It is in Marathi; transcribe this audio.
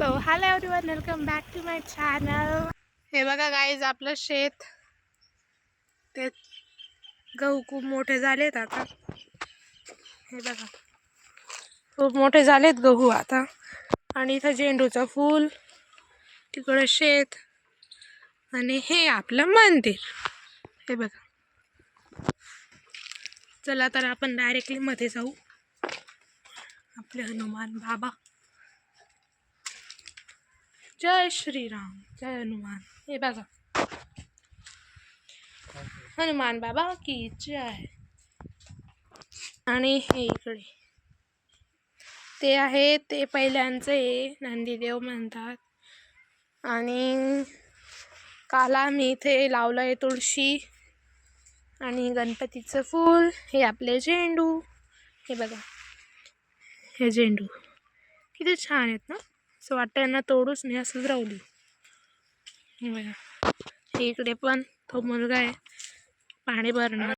So hello everyone, welcome back to my channel. हे बघा गाईज, आपलं शेत ते गहू खूप मोठे झालेत आता. हे बघा, खूप मोठे झालेत गहू आता. आणि इथं झेंडूचं फूल, तिकडे शेत, आणि हे आपलं मंदिर. हे बघा, चला तर आपण डायरेक्टली मध्ये जाऊ. आपले हनुमान बाबा, जय श्रीराम, जय हनुमान. हे बघा, हनुमान बाबा की जय. आणि हे इकडे ते आहे, ते पहिल्यांचे नंदीदेव म्हणतात. आणि काल आम्ही इथे लावलंय तुळशी आणि गणपतीचं फूल. हे आपले झेंडू. हे बघा, हे झेंडू किती छान आहेत ना. असं वाटतं यांना तोडूच नाही, असंच राहू. बघा, इकडे पण तो मुलगा आहे पाणी भरणं.